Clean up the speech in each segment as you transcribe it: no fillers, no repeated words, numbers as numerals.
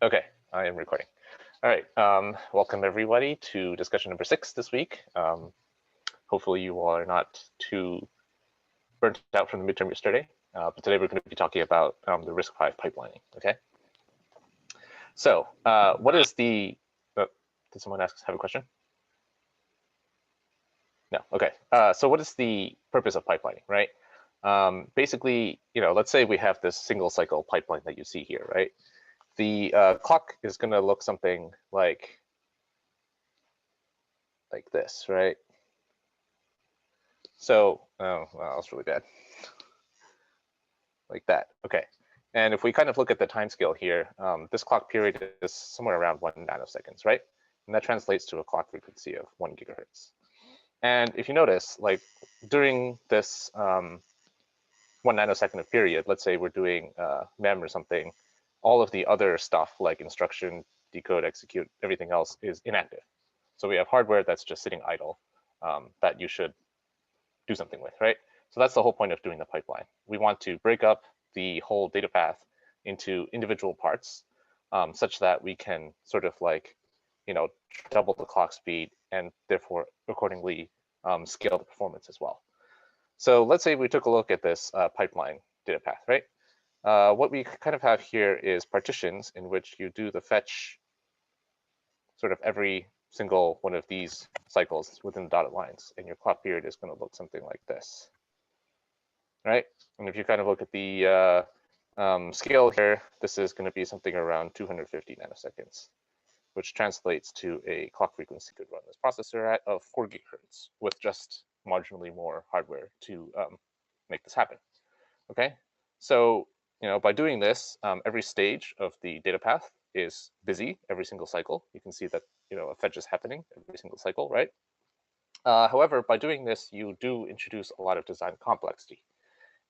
Okay, I am recording. All right, welcome everybody to discussion number 6 this week. Hopefully you all are not too burnt out from the midterm yesterday, but today we're going to be talking about the RISC-V pipelining, okay? So what is the, did someone have a question? No, okay. So what is the purpose of pipelining, right? Basically, let's say we have this single cycle pipeline that you see here, right? The clock is going to look something like this, right? So, oh, well, that's really bad. Like that, okay. And if we kind of look at the time scale here, this clock period is somewhere around 1 nanoseconds, right? And that translates to a clock frequency of 1 gigahertz. And if you notice, like during this 1 nanosecond of period, let's say we're doing mem or something, all of the other stuff like instruction, decode, execute, everything else is inactive. So we have hardware that's just sitting idle that you should do something with, right? So that's the whole point of doing the pipeline. We want to break up the whole data path into individual parts such that we can sort of like, double the clock speed and therefore accordingly scale the performance as well. So let's say we took a look at this pipeline data path, right? What we kind of have here is partitions in which you do the fetch sort of every single one of these cycles within the dotted lines, and your clock period is going to look something like this, right? And if you kind of look at the scale here, this is going to be something around 250 nanoseconds, which translates to a clock frequency you could run this processor at of 4 gigahertz with just marginally more hardware to make this happen. Okay, so by doing this, every stage of the data path is busy every single cycle. You can see that a fetch is happening every single cycle, right? However, by doing this, you do introduce a lot of design complexity.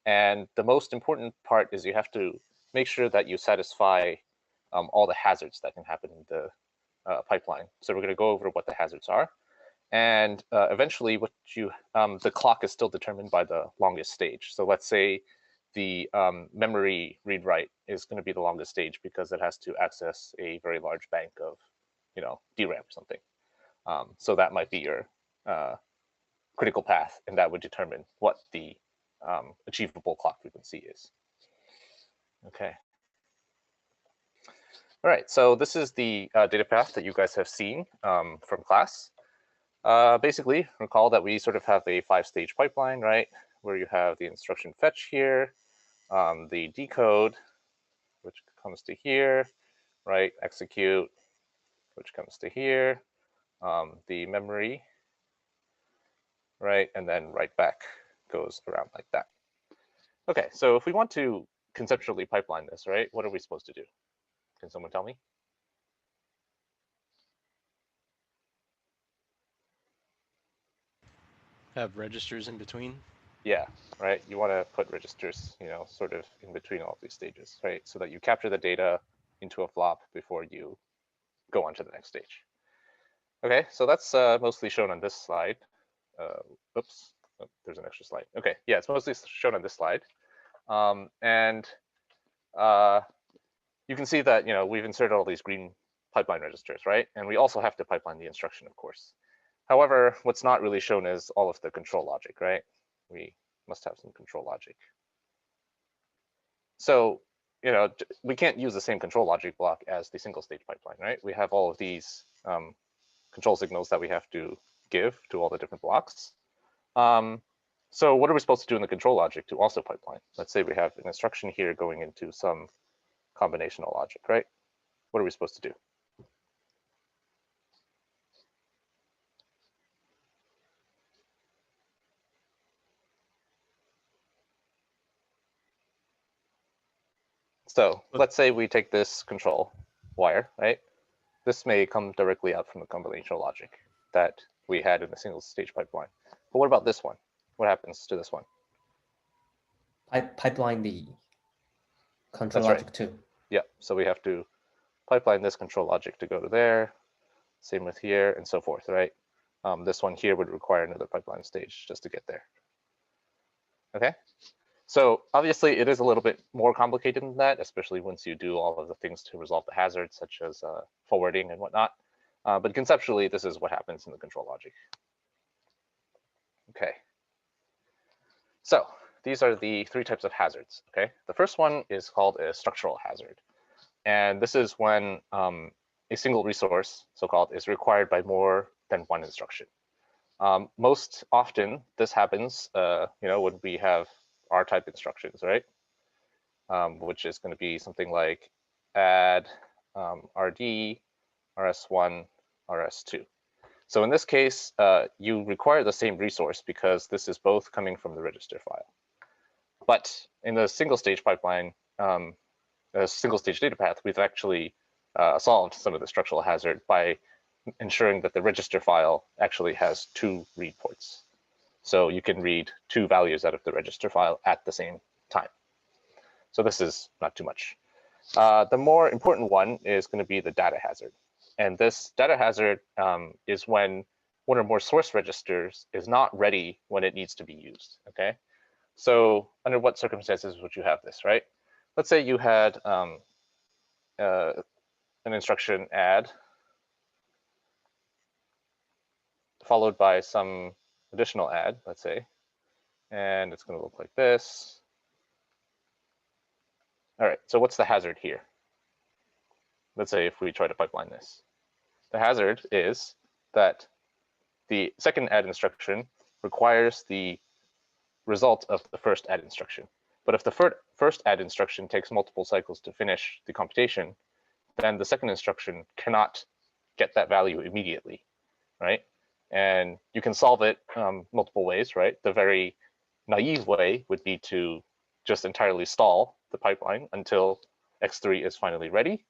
And the most important part is you have to make sure that you satisfy all the hazards that can happen in the pipeline. So we're going to go over what the hazards are. And eventually, the clock is still determined by the longest stage. So let's say the memory read-write is going to be the longest stage because it has to access a very large bank of, DRAM or something. So that might be your critical path, and that would determine what the achievable clock frequency is. Okay. All right, so this is the data path that you guys have seen from class. Basically, recall that we sort of have a 5-stage pipeline, right? Where you have the instruction fetch here, the decode, which comes to here, right? Execute, which comes to here, the memory, right? And then write back goes around like that. Okay, so if we want to conceptually pipeline this, right? What are we supposed to do? Can someone tell me? Have registers in between? Yeah, right. You want to put registers, sort of in between all of these stages, right? So that you capture the data into a flop before you go on to the next stage. Okay, so that's mostly shown on this slide. Oops, oh, there's an extra slide. Okay, yeah, it's mostly shown on this slide. And you can see that, we've inserted all these green pipeline registers, right? And we also have to pipeline the instruction, of course. However, what's not really shown is all of the control logic, right? We must have some control logic. So, we can't use the same control logic block as the single stage pipeline, right? We have all of these control signals that we have to give to all the different blocks. So what are we supposed to do in the control logic to also pipeline? Let's say we have an instruction here going into some combinational logic, right? What are we supposed to do? So let's say we take this control wire, right? This may come directly out from the combinational logic that we had in the single stage pipeline. But what about this one? What happens to this one? Pipeline the control That's logic right. too. Yeah, so we have to pipeline this control logic to go to there. Same with here and so forth, right? This one here would require another pipeline stage just to get there. Okay, So obviously it is a little bit more complicated than that, especially once you do all of the things to resolve the hazards, such as forwarding and whatnot. But conceptually, this is what happens in the control logic. Okay. So these are the three types of hazards. Okay. The first one is called a structural hazard. And this is when a single resource, so-called, is required by more than one instruction. Most often, this happens, when we have R-type instructions, right? Which is going to be something like add RD, RS1, RS2. So in this case, you require the same resource because this is both coming from the register file. But in the single stage pipeline, a single stage data path, we've actually solved some of the structural hazard by ensuring that the register file actually has two read ports. So you can read two values out of the register file at the same time. So this is not too much. The more important one is going to be the data hazard. And this data hazard is when one or more source registers is not ready when it needs to be used, okay? So under what circumstances would you have this, right? Let's say you had an instruction add followed by some additional add, let's say, and it's going to look like this. All right, so what's the hazard here? Let's say if we try to pipeline this. The hazard is that the second add instruction requires the result of the first add instruction. But if the first add instruction takes multiple cycles to finish the computation, then the second instruction cannot get that value immediately, right? And you can solve it multiple ways, right? The very naive way would be to just entirely stall the pipeline until X3 is finally ready.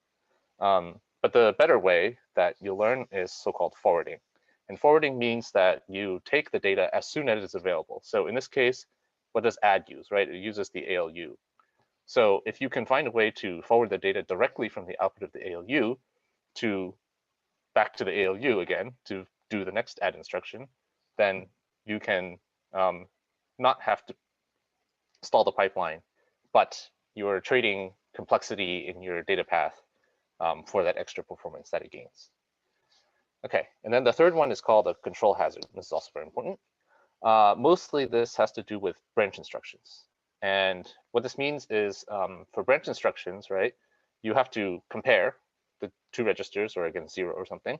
But the better way that you'll learn is so-called forwarding. And forwarding means that you take the data as soon as it is available. So in this case, what does add use, right? It uses the ALU. So if you can find a way to forward the data directly from the output of the ALU to back to the ALU again to do the next add instruction, then you can not have to stall the pipeline, but you're trading complexity in your data path for that extra performance that it gains. Okay, and then the third one is called a control hazard. This is also very important. Mostly this has to do with branch instructions. And what this means is for branch instructions, right, you have to compare the two registers or against 0 or something.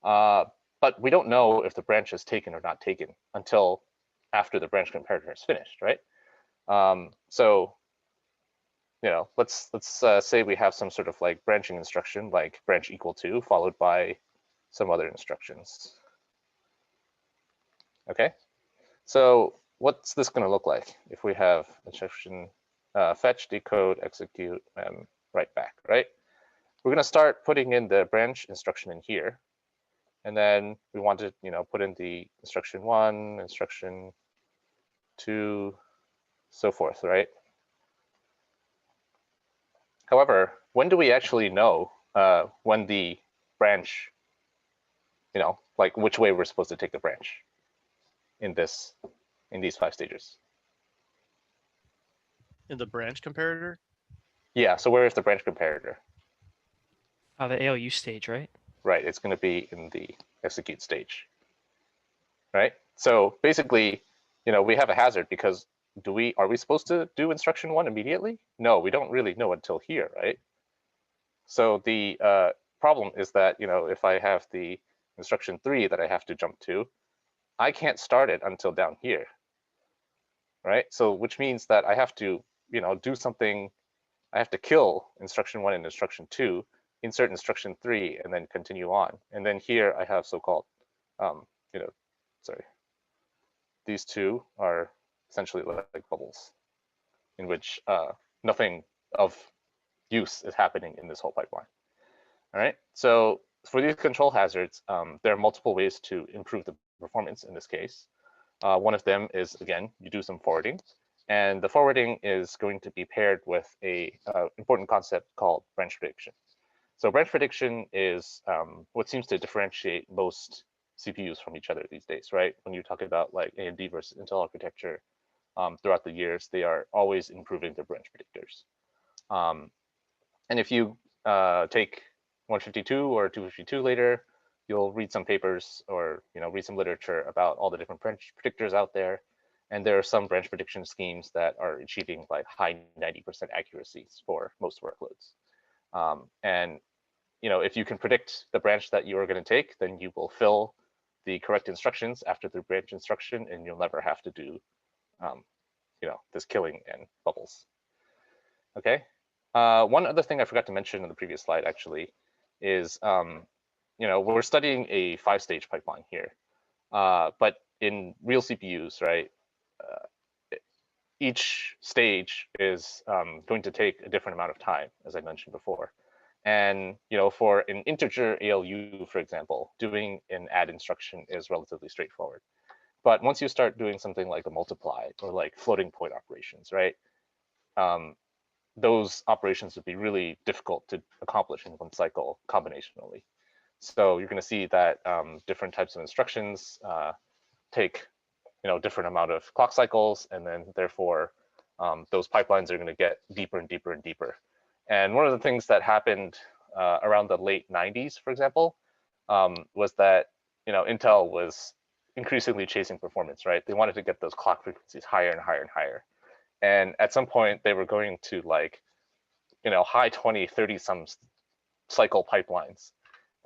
But we don't know if the branch is taken or not taken until after the branch comparator is finished, right? So, let's say we have some sort of like branching instruction, like branch equal to, followed by some other instructions. Okay, so what's this going to look like if we have instruction fetch, decode, execute, and write back, right? We're going to start putting in the branch instruction in here. And then we want to, put in the instruction 1, instruction 2, so forth, right? However, when do we actually know when the branch, like which way we're supposed to take the branch in these 5 stages? In the branch comparator? Yeah, so where is the branch comparator? The ALU stage, right? Right, it's going to be in the execute stage, right? So basically, we have a hazard because are we supposed to do instruction 1 immediately? No, we don't really know until here, right? So the problem is that, if I have the instruction 3 that I have to jump to, I can't start it until down here, right? So which means that I have to, do something. I have to kill instruction 1 and instruction 2, insert instruction 3, and then continue on. And then here I have so-called, these two are essentially like bubbles in which nothing of use is happening in this whole pipeline. All right, so for these control hazards, there are multiple ways to improve the performance in this case. One of them is, again, you do some forwarding. And the forwarding is going to be paired with a important concept called branch prediction. So branch prediction is what seems to differentiate most CPUs from each other these days, right? When you talk about like AMD versus Intel architecture, throughout the years, they are always improving their branch predictors. And if you take 152 or 252 later, you'll read some papers or read some literature about all the different branch predictors out there. And there are some branch prediction schemes that are achieving like high 90% accuracies for most workloads. And if you can predict the branch that you are going to take, then you will fill the correct instructions after the branch instruction, and you'll never have to do this killing and bubbles. Okay. One other thing I forgot to mention in the previous slide actually is we're studying a 5-stage pipeline here, but in real CPUs, right? Each stage is going to take a different amount of time, as I mentioned before. And for an integer ALU, for example, doing an add instruction is relatively straightforward. But once you start doing something like a multiply or like floating point operations, right? Those operations would be really difficult to accomplish in one cycle combinationally. So you're going to see that different types of instructions take different amount of clock cycles, and then therefore those pipelines are going to get deeper and deeper and deeper. And one of the things that happened around the late 90s, for example, was that Intel was increasingly chasing performance, right? They wanted to get those clock frequencies higher and higher and higher. And at some point, they were going to like, high 20, 30 some cycle pipelines.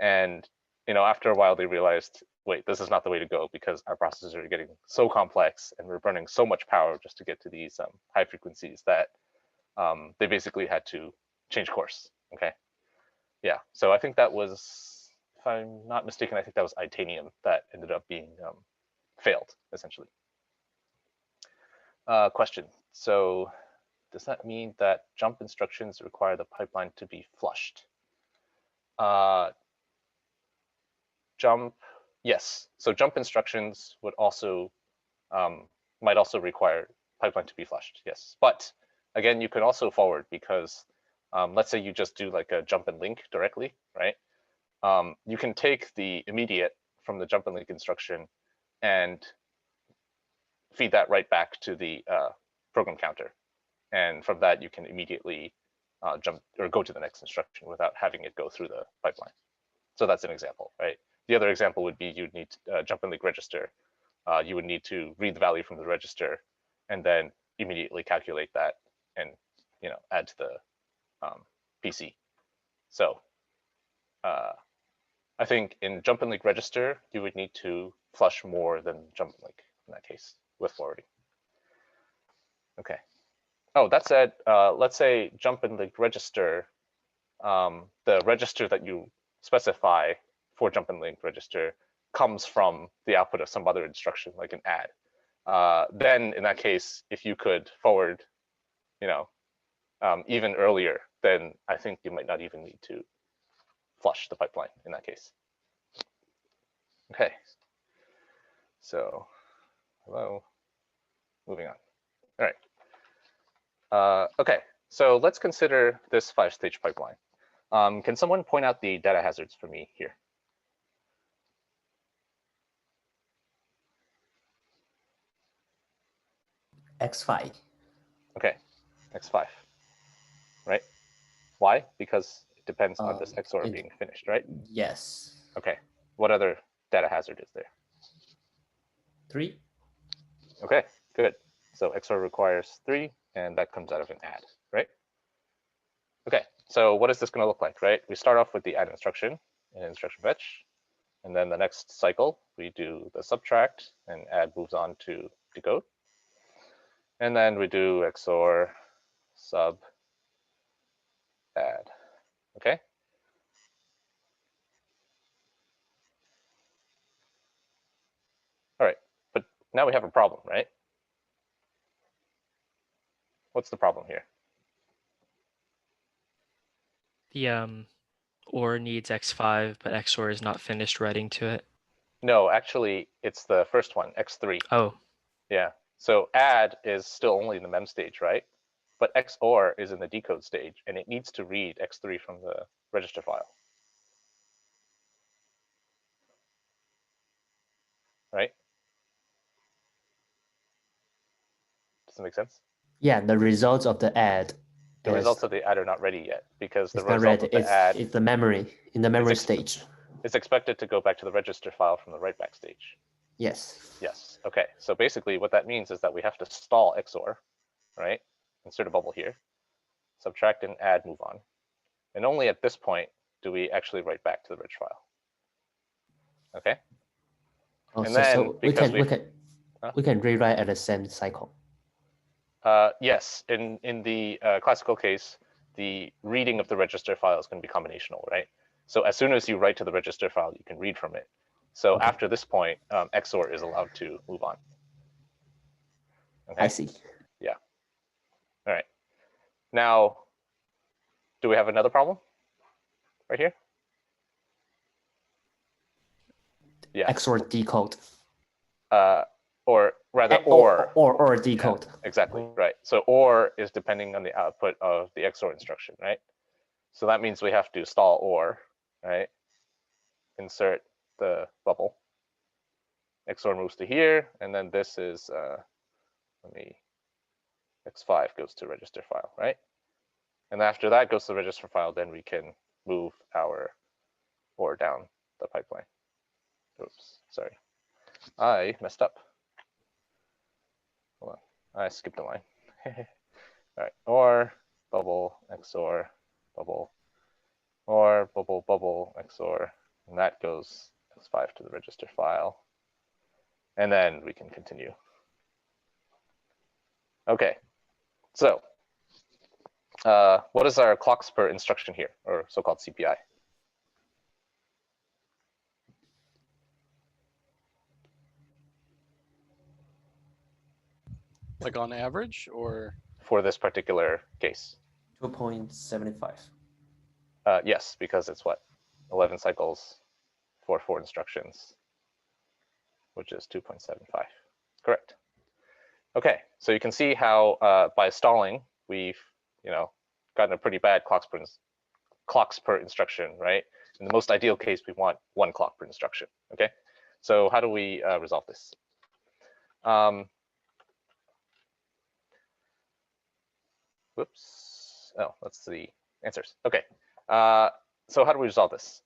And after a while, they realized, wait, this is not the way to go, because our processors are getting so complex and we're burning so much power just to get to these high frequencies that they basically had to change course. Okay. Yeah. So I think that was, if I'm not mistaken, I think that was Itanium that ended up being failed, essentially. Question. So does that mean that jump instructions require the pipeline to be flushed? Jump, yes. So jump instructions would also might also require pipeline to be flushed, yes. But again, you can also forward, because let's say you just do like a jump and link directly, right? You can take the immediate from the jump and link instruction and feed that right back to the program counter. And from that, you can immediately jump or go to the next instruction without having it go through the pipeline. So that's an example, right? The other example would be you'd need jump and link register. You would need to read the value from the register and then immediately calculate that and add to the PC. So I think in jump and link register, you would need to flush more than jump and link in that case with forwarding. Okay. Oh, that said, let's say jump and link register, the register that you specify for jump and link register comes from the output of some other instruction, like an add. Then in that case, if you could forward, even earlier, then I think you might not even need to flush the pipeline in that case. Okay. So, hello. Moving on. All right. Okay. So let's consider this 5-stage pipeline. Can someone point out the data hazards for me here? X5. Okay, X5, right? Why? Because it depends on this XOR being finished, right? Yes. Okay, what other data hazard is there? 3. Okay, good. So XOR requires 3, and that comes out of an add, right? Okay, so what is this going to look like, right? We start off with the add instruction in instruction fetch, and then the next cycle, we do the subtract, and add moves on to decode. And then we do XOR sub add, okay? All right, but now we have a problem, right? What's the problem here? The OR needs X5, but XOR is not finished writing to it. No, actually, it's the first one, X3. Oh, Yeah. So add is still only in the mem stage, right? But XOR is in the decode stage, and it needs to read X3 from the register file. Right? Does that make sense? Yeah, the results of the add. The results of the add are not ready yet because the it's not result ready. of the add It's the memory in the memory ex- stage. is expected to go back to the register file from the write back stage. Yes. Yes. Okay. So basically, what that means is that we have to stall XOR, right? Insert a bubble here, subtract and add, move on, and only at this point do we actually write back to the rich file. Okay. Oh, And so, then so we because can Huh? we can rewrite at the same cycle. Yes, in the classical case, the reading of the register file is going to be combinational, right? So as soon as you write to the register file, you can read from it. So Okay. after this point, XOR is allowed to move on. Okay. I see. Yeah. All right. Now, do we have another problem right here? Yeah. XOR decode. Or rather, or decode. Yeah, exactly, right. So or is depending on the output of the XOR instruction, right? So that means we have to stall or, right? Insert the bubble. XOR moves to here, and then this is, X5 goes to register file, right? And after that goes to the register file, then we can move our or down the pipeline. Oops, sorry. I messed up. Hold on, I skipped a line. All right, or bubble XOR bubble, or bubble bubble XOR, and that goes X5 to the register file. And then we can continue. Okay, so what is our clocks per instruction here, or so-called CPI? Like on average, or For this particular case? 2.75. Yes, because it's what? 11 cycles for 4 instructions, which is 2.75. Correct. Okay, so you can see how by stalling, we've gotten a pretty bad clocks per instruction, right? In the most ideal case, we want 1 clock per instruction. Okay, so how do we resolve this? Whoops. Oh, that's the answers. Okay. So how do we resolve this?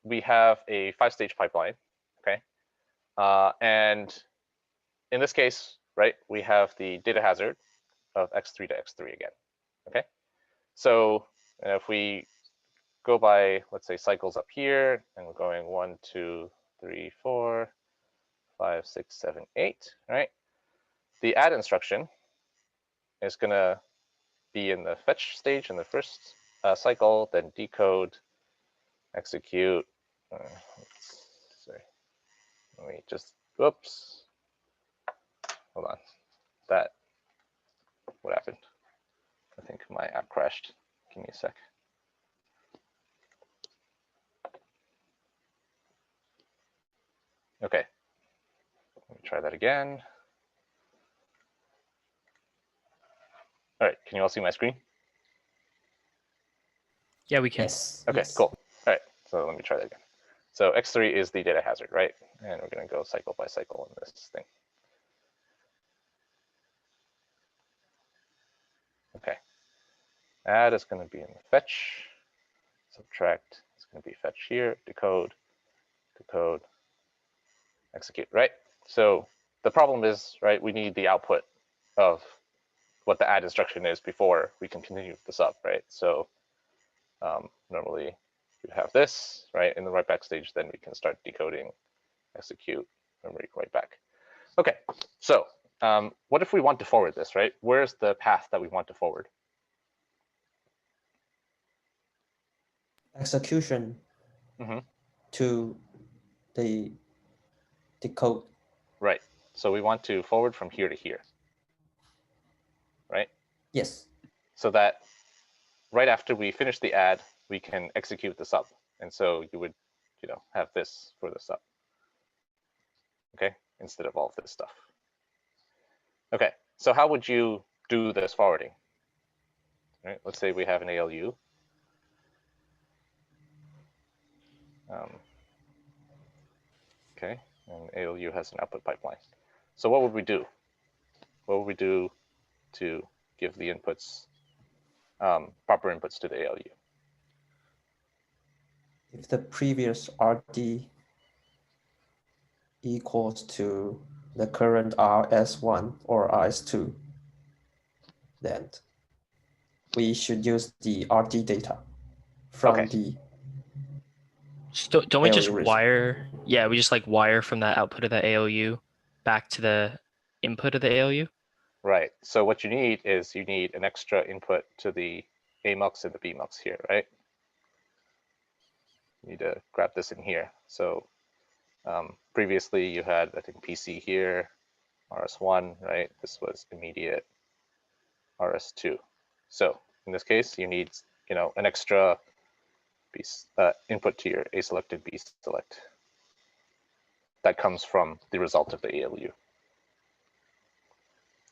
We have a 5-stage pipeline. Okay. And in this case, right, we have the data hazard of x3 to x3 again. Okay. So if we go by, let's say, cycles up here, and we're going 1, 2, 3, 4, 5, 6, 7, 8, right? The add instruction is going to be in the fetch stage in the first cycle, then decode, execute. Sorry, let me just, whoops, hold on. That, what happened? I think my app crashed. Give me a sec. Okay, let me try that again. All right, can you all see my screen? Yeah, we can. Yes. Okay, yes. cool. All right, so let me try that again. So X3 is the data hazard, right? And we're going to go cycle by cycle in this thing. Okay. Add is going to be in the fetch. Subtract is going to be fetch here. Decode, decode, execute, right? So the problem is, right, we need the output of what the add instruction is before we can continue the sub, right? So normally we have this, right, in the write back stage, then we can start decoding, execute, memory write back. Okay, so what if we want to forward this, right? Where's the path that we want to forward? Execution to the code. Right, so we want to forward from here to here, right? Yes. So that right after we finish the add, we can execute the sub. And so you would, have this for the sub, okay, instead of all of this stuff. Okay, so how would you do this forwarding? Right, let's say we have an ALU. Okay, and ALU has an output pipeline. So what would we do? What would we do to give the inputs, proper inputs to the ALU? If the previous RD equals to the current RS1 or RS2, then we should use the RD data from Okay. the So don't we just ALU result. wire? Yeah, we just like wire from that output of the ALU back to the input of the ALU. Right. So what you need is you need an extra input to the AMUX and the BMUX here, right? You need to grab this in here. So previously you had, I think, PC here, RS1, right? This was immediate RS2. So in this case, you need, an extra input to your A selected B select. That comes from the result of the ALU.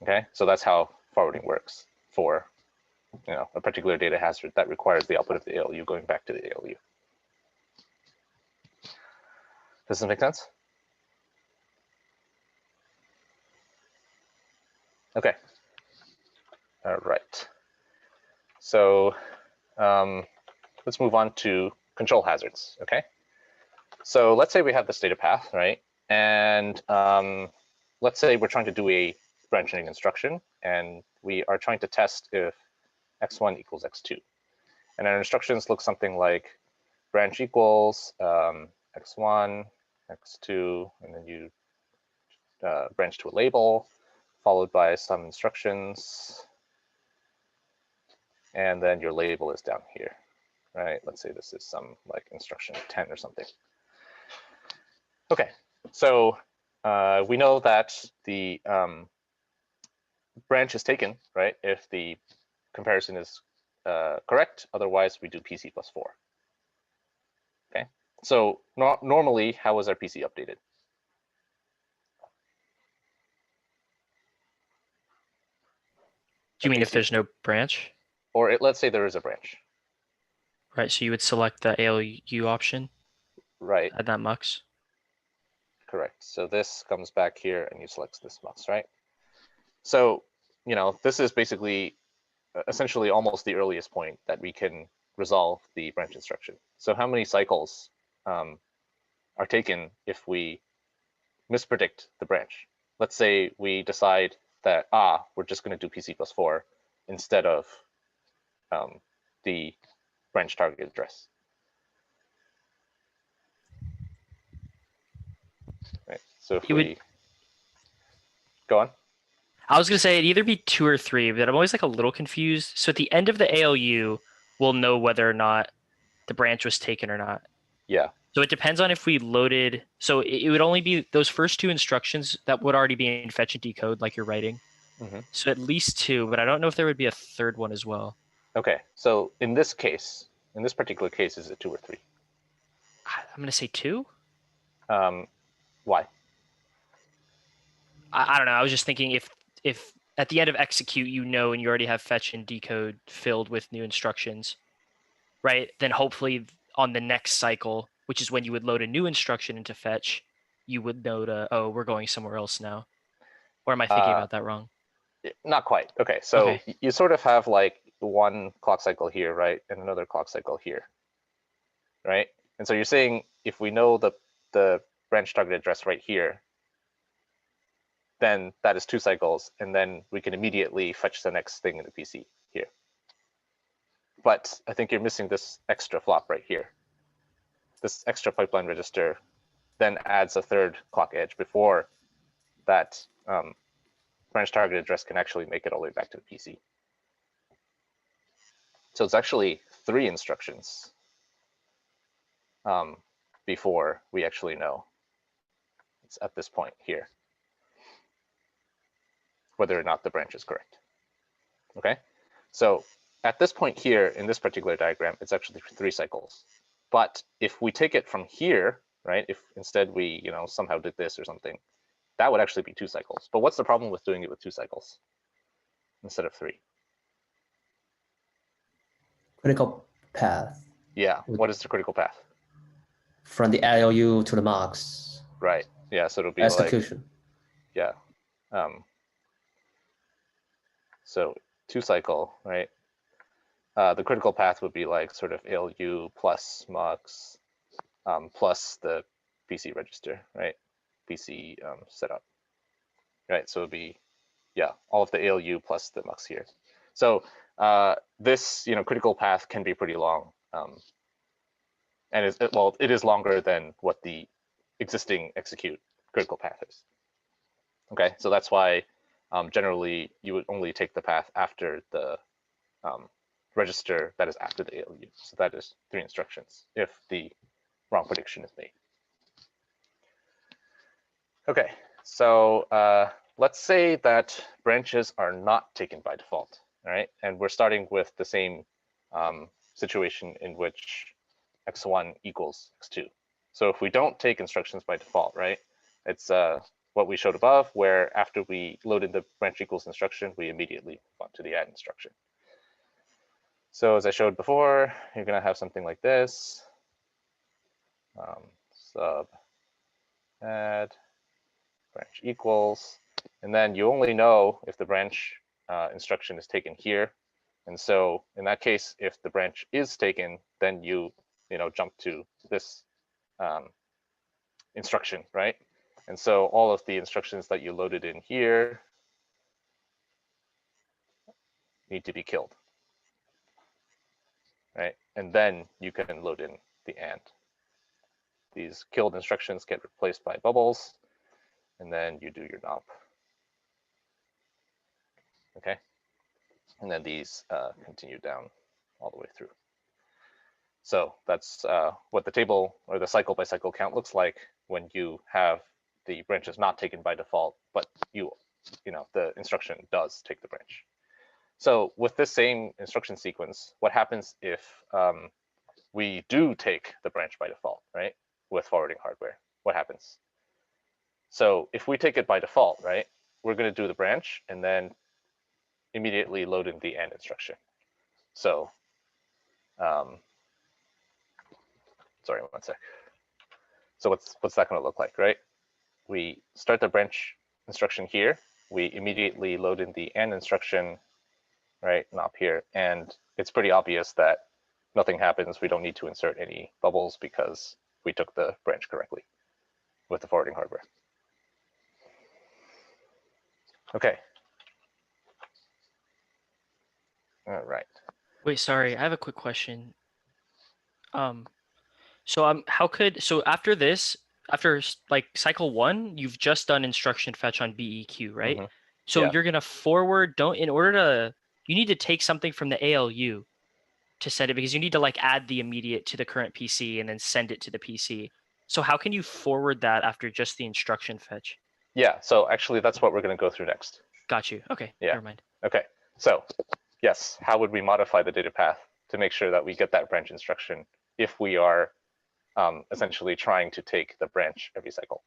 Okay, so that's how forwarding works for a particular data hazard that requires the output of the ALU going back to the ALU. Does this make sense? Okay. All right. So let's move on to control hazards. Okay. So let's say we have this data path, right? And let's say we're trying to do a branching instruction, and we are trying to test if x1 equals x2. And our instructions look something like branch equals x1, x2, and then you branch to a label, followed by some instructions. And then your label is down here, right? Let's say this is some like instruction 10 or something. Okay, so we know that the branch is taken, right? If the comparison is correct, otherwise we do PC plus 4. Okay, so normally, how was our PC updated? Do you mean if there's no branch? Or let's say there is a branch. Right, so you would select the ALU option. Right. Add that mux. Correct. So this comes back here and you select this mux, right? So, this is basically essentially almost the earliest point that we can resolve the branch instruction. So how many cycles are taken if we mispredict the branch? Let's say we decide that, we're just going to do PC plus 4 instead of the branch target address. Right. So if we go on. I was gonna say it'd either be 2 or 3, but I'm always like a little confused. So at the end of the ALU, we'll know whether or not the branch was taken or not. Yeah. So it depends on if we loaded. So it would only be those first 2 instructions that would already be in fetch and decode, like you're writing. Mm-hmm. So at least 2, but I don't know if there would be a third one as well. Okay. So in this particular case, is it 2 or 3? I'm gonna say 2. Why? I don't know. I was just thinking if at the end of execute, and you already have fetch and decode filled with new instructions, right? Then hopefully on the next cycle, which is when you would load a new instruction into fetch, you would know we're going somewhere else now. Or am I thinking about that wrong? Not quite. Okay, so you sort of have like one clock cycle here, right? And another clock cycle here, right? And so you're saying if we know the branch target address right here, then that is 2 cycles, and then we can immediately fetch the next thing in the PC here. But I think you're missing this extra flop right here. This extra pipeline register then adds a 3rd clock edge before that branch target address can actually make it all the way back to the PC. So it's actually 3 instructions before we actually know. It's at this point here whether or not the branch is correct. Okay, so at this point here in this particular diagram, it's actually 3 cycles. But if we take it from here, right, if instead we somehow did this or something, that would actually be 2 cycles. But what's the problem with doing it with 2 cycles instead of 3? Critical path. Yeah, what is the critical path? From the ALU to the mux. Right, yeah, so it'll be execution. like, yeah. So 2 cycle, right? The critical path would be like sort of ALU plus mux plus the PC register, right? PC setup, right? So it'd be, yeah, all of the ALU plus the mux here. So this, critical path can be pretty long, and it is longer than what the existing execute critical path is. Okay, so that's why generally you would only take the path after the register that is after the ALU. So that is 3 instructions if the wrong prediction is made. Okay, so let's say that branches are not taken by default, all right? And we're starting with the same situation in which x1 equals x2. So if we don't take instructions by default, right, it's what we showed above, where after we loaded the branch equals instruction, we immediately move on to the add instruction. So as I showed before, you're going to have something like this. Sub add branch equals, and then you only know if the branch instruction is taken here. And so in that case, if the branch is taken, then you jump to this instruction, right? And so all of the instructions that you loaded in here need to be killed, right? And then you can load in the AND. These killed instructions get replaced by bubbles, and then you do your NOP. Okay, and then these continue down all the way through. So that's what the table or the cycle by cycle count looks like when you have the branches not taken by default, but the instruction does take the branch. So with this same instruction sequence, what happens if we do take the branch by default, right? With forwarding hardware, what happens? So if we take it by default, right, we're going to do the branch and then immediately load in the AND instruction. So, sorry, one sec. So what's that going to look like, right? We start the branch instruction here. We immediately load in the AND instruction, right, NOP here, and it's pretty obvious that nothing happens. We don't need to insert any bubbles because we took the branch correctly with the forwarding hardware. Okay. All right. Wait, sorry, I have a quick question. So after this, after like cycle 1, you've just done instruction fetch on BEQ, right? Mm-hmm. So Yeah. you're gonna you need to take something from the ALU to send it, because you need to like add the immediate to the current PC and then send it to the PC. So how can you forward that after just the instruction fetch? Yeah, so actually that's what we're going to go through next. Got you. Okay, Yeah. never mind. Okay, so yes, how would we modify the data path to make sure that we get that branch instruction if we are essentially trying to take the branch every cycle?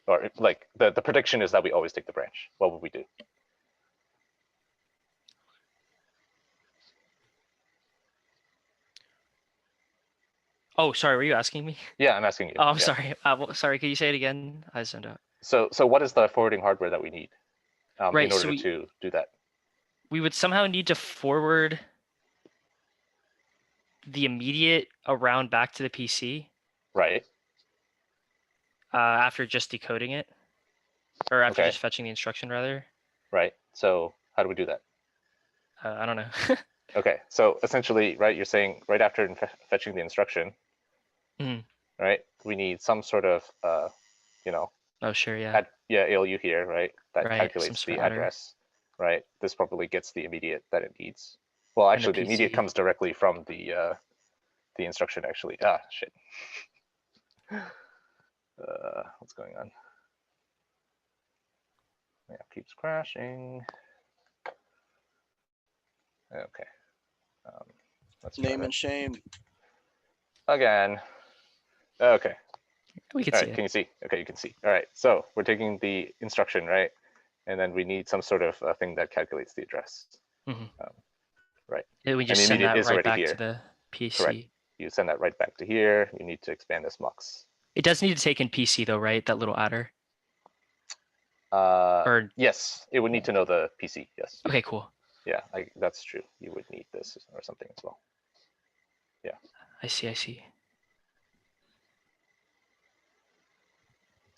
Or like the prediction is that we always take the branch. What would we do? Oh, sorry, were you asking me? Yeah, I'm asking you. Oh, I'm Yeah. sorry. Sorry, can you say it again? I zoned out. So what is the forwarding hardware that we need Right, in order so to do that? we would somehow need to forward the immediate around back to the PC Right. after just decoding it, or after Okay. just fetching the instruction, rather. Right. So how do we do that? I don't know. Okay. So essentially, right, you're saying right after fetching the instruction, Mhm. right, we need some sort of, Oh, sure, yeah. ALU here, right, that Right, some calculates sort the of adder. address, right? This probably gets the immediate that it needs. Well, And the actually, the immediate PC. comes directly from the instruction. Actually, shit. What's going on? Yeah, keeps crashing. Okay. Let's try Name that and shame. again. Okay. We can All see right, it. can you see? Okay, you can see. All right, so we're taking the instruction, right? And then we need some sort of thing that calculates the address. Mhm. Right. Yeah, we And just the send immediate that is right already back here. to the PC. Correct. You send that right back to here. You need to expand this mux. It does need to take in PC though, right? That little adder. Or Yes, it would need to know the PC. Yes. okay, cool. Yeah, that's true. You would need this or something as well. I see.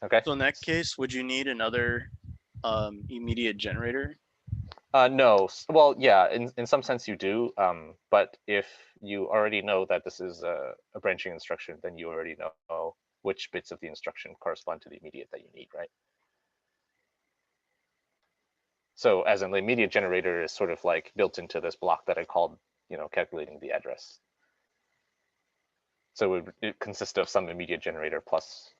Okay. So in that case, would you need another immediate generator? No. Well, yeah, in some sense you do. But if you already know that this is a branching instruction, then you already know which bits of the instruction correspond to the immediate that you need, right? So as in the immediate generator is sort of like built into this block that I called, calculating the address. So it consists of some immediate generator plus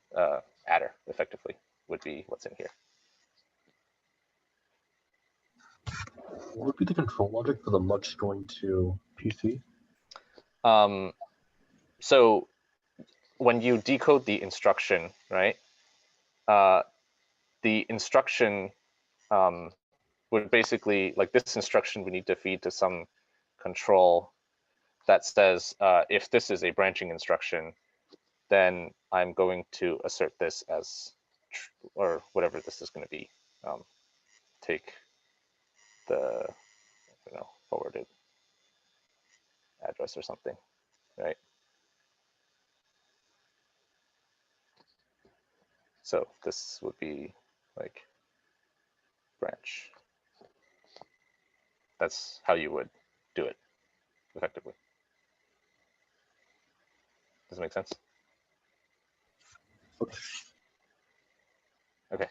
adder, effectively, would be what's in here. What would be the control logic for the much going to PC? So when you decode the instruction, right, the instruction would basically, like this instruction, we need to feed to some control that says, if this is a branching instruction, then I'm going to assert this as, or whatever this is going to be. Take the, forwarded address or something, right? So this would be like branch. That's how you would do it effectively. Does it make sense? Okay.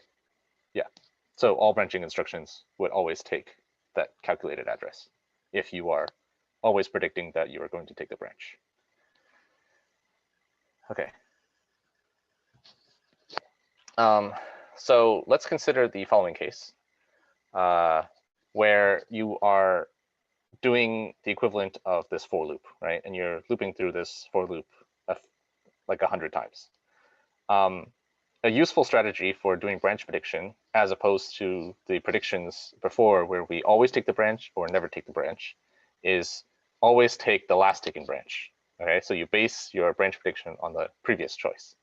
Yeah. So all branching instructions would always take that calculated address if you are always predicting that you are going to take the branch. Okay. So let's consider the following case, where you are doing the equivalent of this for loop, right? And you're looping through this for loop like 100 times. A useful strategy for doing branch prediction, as opposed to the predictions before where we always take the branch or never take the branch, is always take the last taken branch. Okay, so you base your branch prediction on the previous choice.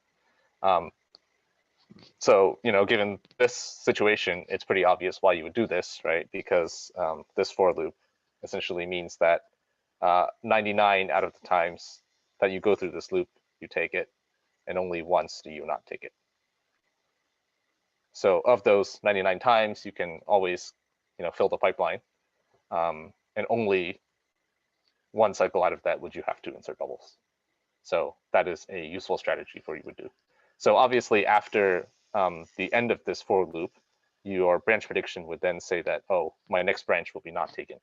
So, given this situation, it's pretty obvious why you would do this, right? Because this for loop essentially means that 99 out of the times that you go through this loop, you take it, and only once do you not take it. So of those 99 times, you can always, fill the pipeline, and only one cycle out of that would you have to insert bubbles. So that is a useful strategy for you would do. So obviously, after the end of this for loop, your branch prediction would then say that, oh, my next branch will be not taken.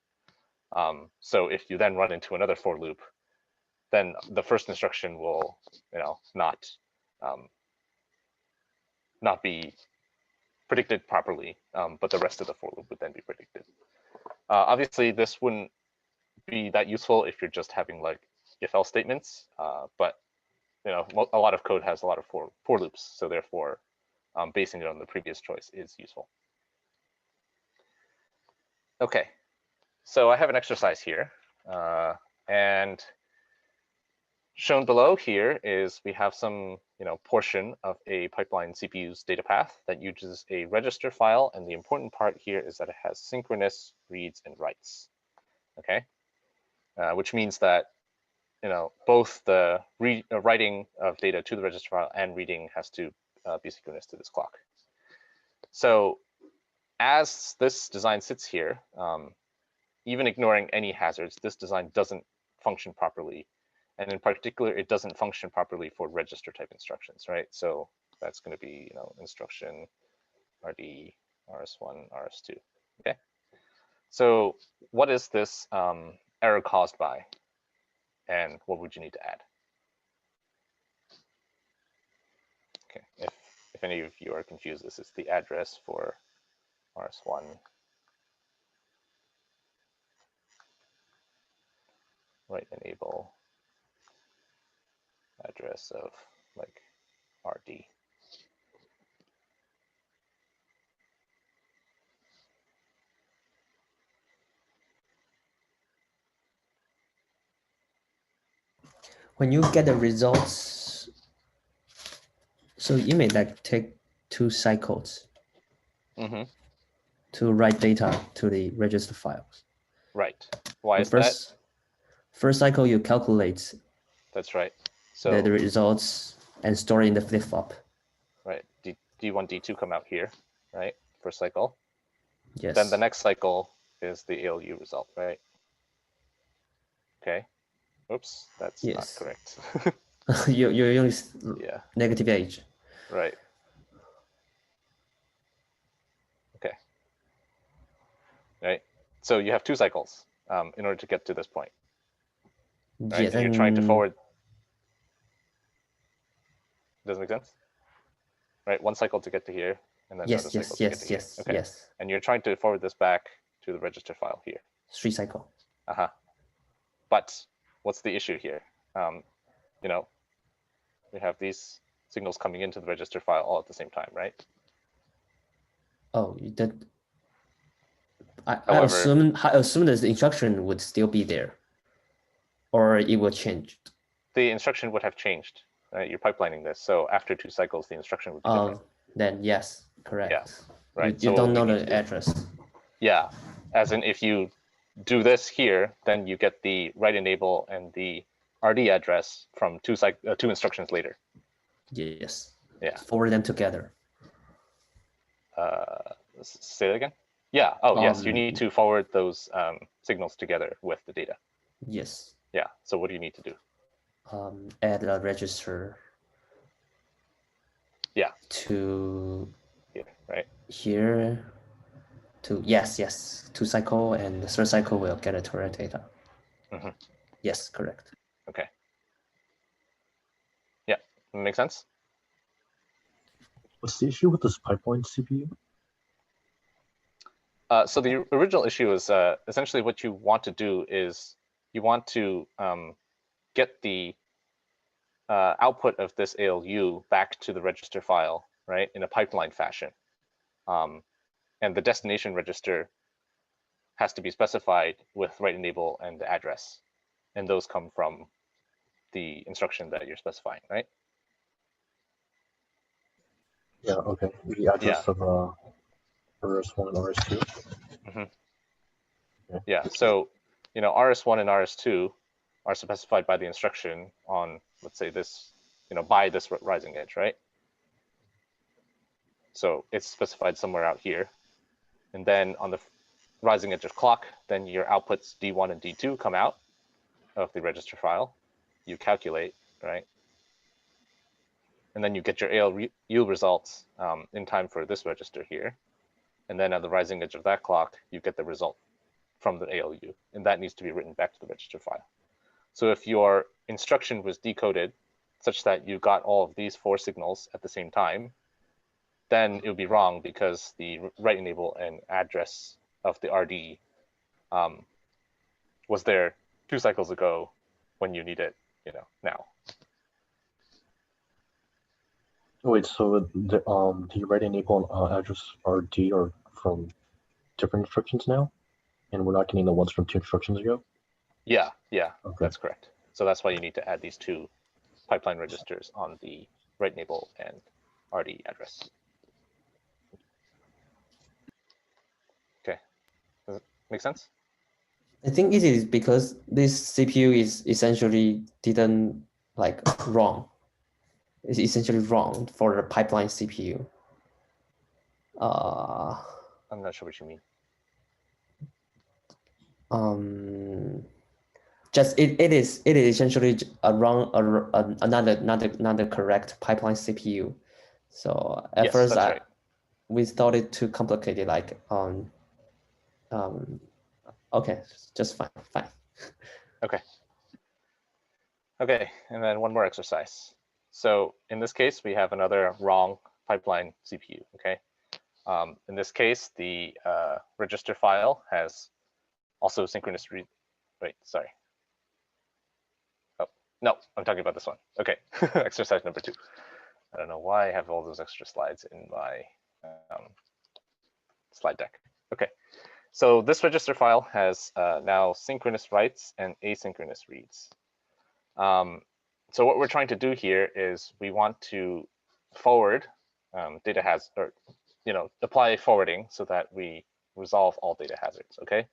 So if you then run into another for loop, then the first instruction will, not be predicted properly, but the rest of the for loop would then be predicted. Obviously, this wouldn't be that useful if you're just having like if-else statements, but a lot of code has a lot of for loops, so therefore, basing it on the previous choice is useful. Okay, so I have an exercise here, and shown below here is we have some portion of a pipeline CPU's data path that uses a register file, and the important part here is that it has synchronous reads and writes. Okay, which means that both the writing of data to the register file and reading has to be synchronous to this clock. So as this design sits here, even ignoring any hazards, this design doesn't function properly. And in particular, it doesn't function properly for register type instructions, right? So that's going to be, instruction RD, RS1, RS2. Okay. So what is this error caused by? And what would you need to add? Okay. If any of you are confused, this is the address for RS1. Write enable address of like RD. When you get the results, so you may like take 2 cycles Mm-hmm. to write data to the register files. Right. Why is First cycle you calculate that? That's right. So the results and store in the flip-flop. right, D1, D2 come out here, right? First cycle. Yes. Then the next cycle is the ALU result, right? Okay. Oops, that's not Yes. correct. you use Yeah. negative age. Right. Okay. Right. So you have two cycles in order to get to this point, right? Yes, and you're trying to forward. Does it make sense? Right. One cycle to get to here, and then another cycle to get to here. Okay. Yes. And you're trying to forward this back to the register file here. 3 cycle. Uh-huh. But what's the issue here? You know, we have these signals coming into the register file all at the same time, right? Oh, that. I However, assume that the instruction would still be there, or it will change. the instruction would have changed, right? You're pipelining this, so after 2 cycles, the instruction would be different. Then yes, correct. Yeah, right. You So don't what know we need to the do- address. Yeah, as in if you do this here, then you get the write enable and the RD address from 2 instructions later. Yes. Yeah. Forward them together. Say that again? Yeah. Oh, yes. You Um, need to forward those signals together with the data. Yes. Yeah. So what do you need to do? Add a register. Yeah. To Here, right? here. To yes. 2 cycle, and the 3rd cycle will get it to our data. Mm-hmm. Yes, correct. Okay. Yeah. Make sense? What's the issue with this pipeline CPU? So the original issue is essentially what you want to do is you want to get the output of this ALU back to the register file, right, in a pipeline fashion. And the destination register has to be specified with write enable and the address. And those come from the instruction that you're specifying, right? Yeah, okay. The address of RS1 and RS2. Mm-hmm. Okay. Yeah, so RS1 and RS2 are specified by the instruction on, let's say this, by this rising edge, right? So it's specified somewhere out here. And then on the rising edge of clock, then your outputs D1 and D2 come out of the register file. You calculate, right? And then you get your ALU results in time for this register here. And then at the rising edge of that clock, you get the result from the ALU, and that needs to be written back to the register file. So if your instruction was decoded such that you got all of these 4 signals at the same time, then it would be wrong because the write enable and address of the RD was there 2 cycles ago when you need it, now. Wait, so the write enable and address RD are from different instructions now, and we're not getting the ones from 2 instructions ago? Yeah, Okay. that's correct. So that's why you need to add these 2 pipeline registers on the write enable and RD address. Okay, does it make sense? I think it is because this CPU is essentially didn't wrong. It's essentially wrong for the pipeline CPU. I'm not sure what you mean. Just it is essentially a wrong another correct pipeline CPU. So at Yes, first that's right. we thought it too complicated. Okay, just fine. Okay, and then one more exercise. So in this case, we have another wrong pipeline CPU, okay? In this case, the register file has also synchronous read. Wait, sorry. Oh, no, I'm talking about this one. Okay, exercise number 2. I don't know why I have all those extra slides in my slide deck. Okay, so this register file has now synchronous writes and asynchronous reads. So what we're trying to do here is we want to forward apply forwarding so that we resolve all data hazards, okay?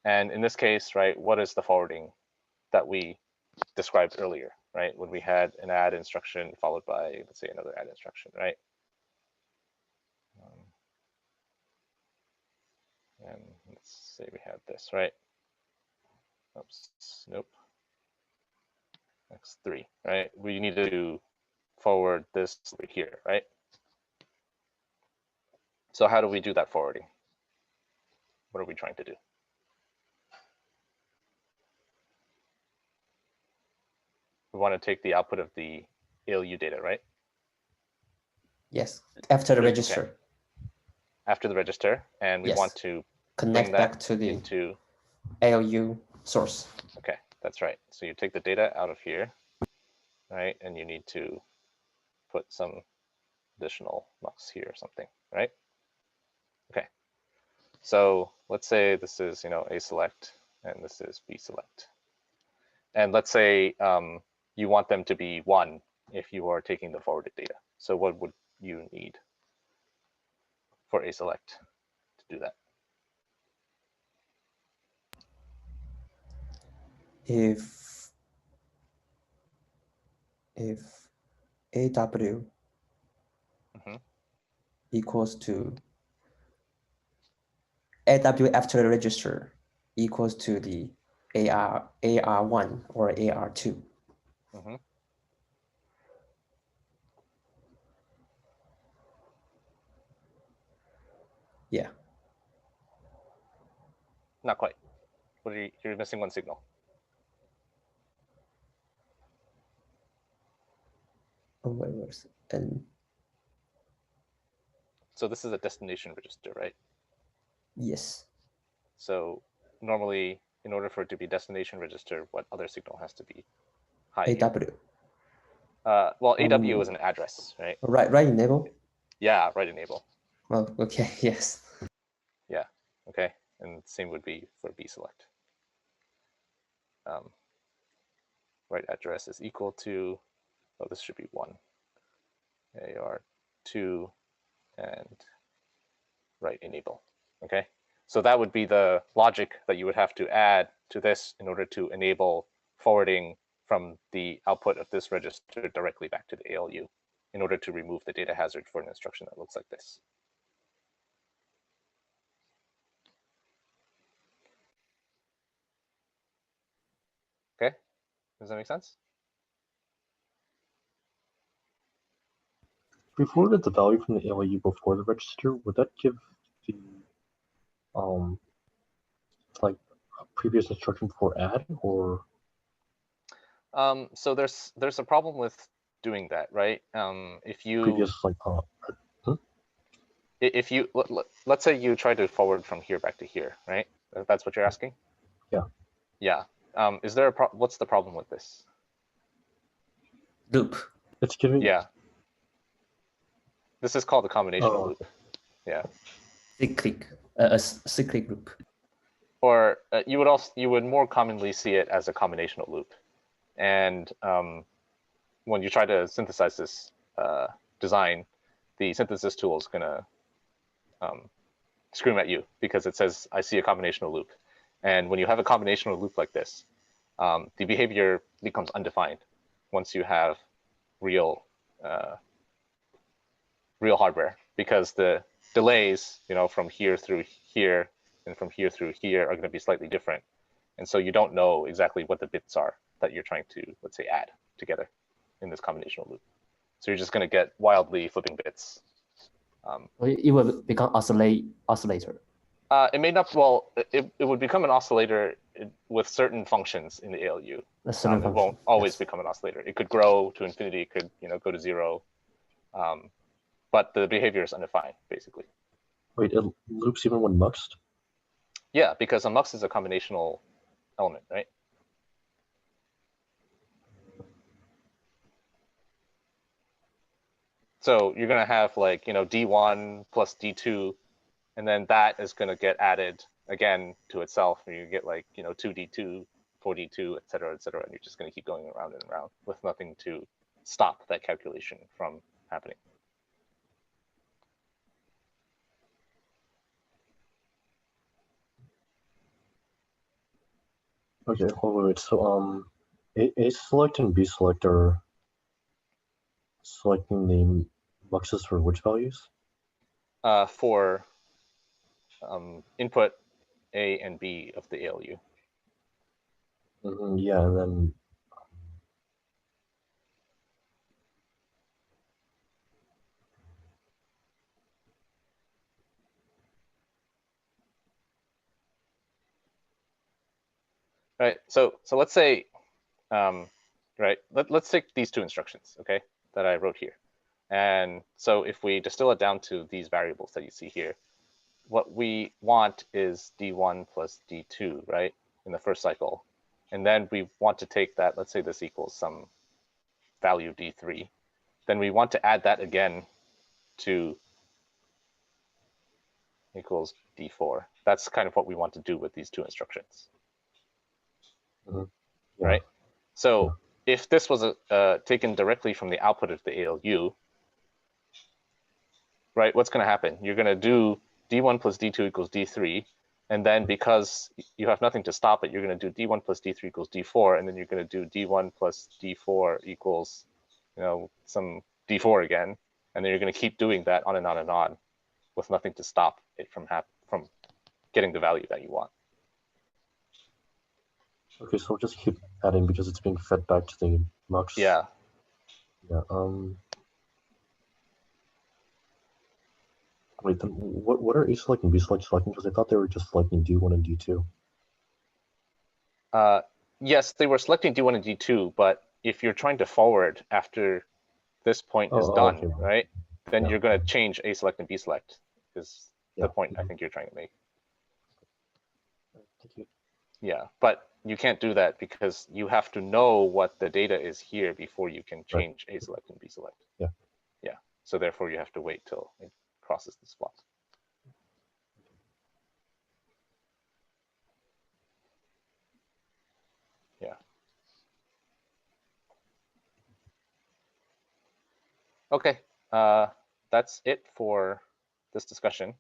And in this case, right, what is the forwarding that we described earlier, right? When we had an add instruction followed by, let's say, another add instruction, right? And let's say we have this, right? Oops, nope. X3, right? We need to forward this over here, right? So how do we do that forwarding? What are we trying to do? We want to take the output of the ALU data, right? Yes, after the register. Okay. After the register, and we Yes. want to Connect bring that back to the into ALU source. Okay, that's right. So you take the data out of here, right? And you need to put some additional mux here or something, right? Okay. So let's say this is, A select and this is B select. And let's say you want them to be 1 if you are taking the forwarded data. So what would you need for A select to do that? If AW equals to AW after the register equals to the AR1 or AR2. Yeah. Not quite. What are you're missing one signal. Oh, wait. And So this is a destination register, right? yes. So normally, in order for it to be destination register, what other signal has to be high? AW. Well, AW is an address, right? Right enable? Yeah, right enable. Oh, okay, yes. Yeah, okay. And same would be for B select. Right address is equal to, oh, this should be 1. AR2 and right enable, okay? So that would be the logic that you would have to add to this in order to enable forwarding from the output of this register directly back to the ALU in order to remove the data hazard for an instruction that looks like this. Okay, does that make sense? If we forwarded the value from the ALU before the register, would that give the like a previous instruction for add or? So there's a problem with doing that, right? If you if you let's say you try to forward from here back to here, right? That's what you're asking? Yeah. Yeah. Is there what's the problem with this? Loop. It's giving. Yeah. This is called a combinational loop. Yeah. Cyclic, a cyclic loop. Or you would more commonly see it as a combinational loop. And when you try to synthesize this design, the synthesis tool is gonna scream at you because it says, I see a combinational loop. And when you have a combinational loop like this, the behavior becomes undefined once you have real hardware, because the delays, from here through here and from here through here are going to be slightly different. And so you don't know exactly what the bits are that you're trying to, let's say, add together in this combinational loop. So you're just going to get wildly flipping bits. It will become oscillator. It may not, well, it would become an oscillator with certain functions in the ALU. It won't always become an oscillator. It could grow to infinity, it could go to 0. But the behavior is undefined, basically. Wait, it loops even when muxed? Yeah, because a mux is a combinational element, right? So you're going to have like, D1 plus D2, and then that is going to get added again to itself, and you get like, 2D2, 4D2, et cetera, and you're just going to keep going around and around with nothing to stop that calculation from happening. Okay, wait. So A select and B select are selecting the muxes for which values? For input A and B of the ALU. Yeah, and then Right. So let's say, right. Let's take these two instructions, okay, that I wrote here. And so if we distill it down to these variables that you see here, what we want is D1 plus D2, right, in the first cycle. And then we want to take that, let's say this equals some value D3. Then we want to add that again to equals D4. That's kind of what we want to do with these two instructions. yeah. Right? So if this was taken directly from the output of the ALU, right, what's going to happen? You're going to do D1 plus D2 equals D3. And then because you have nothing to stop it, you're going to do D1 plus D3 equals D4. And then you're going to do D1 plus D4 equals, some D4 again. And then you're going to keep doing that on and on and on with nothing to stop it from getting the value that you want. Okay, so we'll just keep adding because it's being fed back to the mux. Yeah. Yeah. Wait, then what are A select and B select selecting? Because I thought they were just selecting D1 and D2. Yes, they were selecting D1 and D2, but if you're trying to forward after this point is done, okay. right, then Yeah. you're going to change A select and B select is the Yeah. point I think you're trying to make. Thank you. Yeah, but you can't do that because you have to know what the data is here before you can change A select and B select. Yeah. Yeah, so therefore you have to wait till it crosses this block. Yeah. Okay, that's it for this discussion.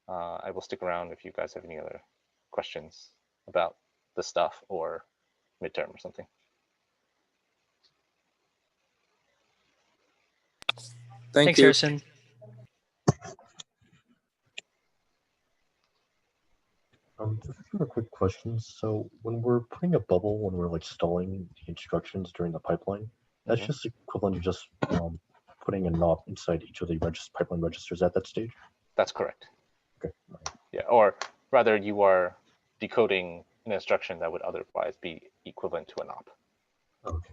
I will stick around if you guys have any other questions about the stuff or midterm or something. Thanks, you. Harrison. Just a few quick questions. So when we're putting a bubble, when we're like stalling the instructions during the pipeline, that's just equivalent to just putting a knob inside each of the pipeline registers at that stage? That's correct. Okay. Yeah, or rather you are decoding an instruction that would otherwise be equivalent to an op. Okay.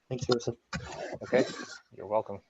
Thanks, Harrison. Okay, you're welcome.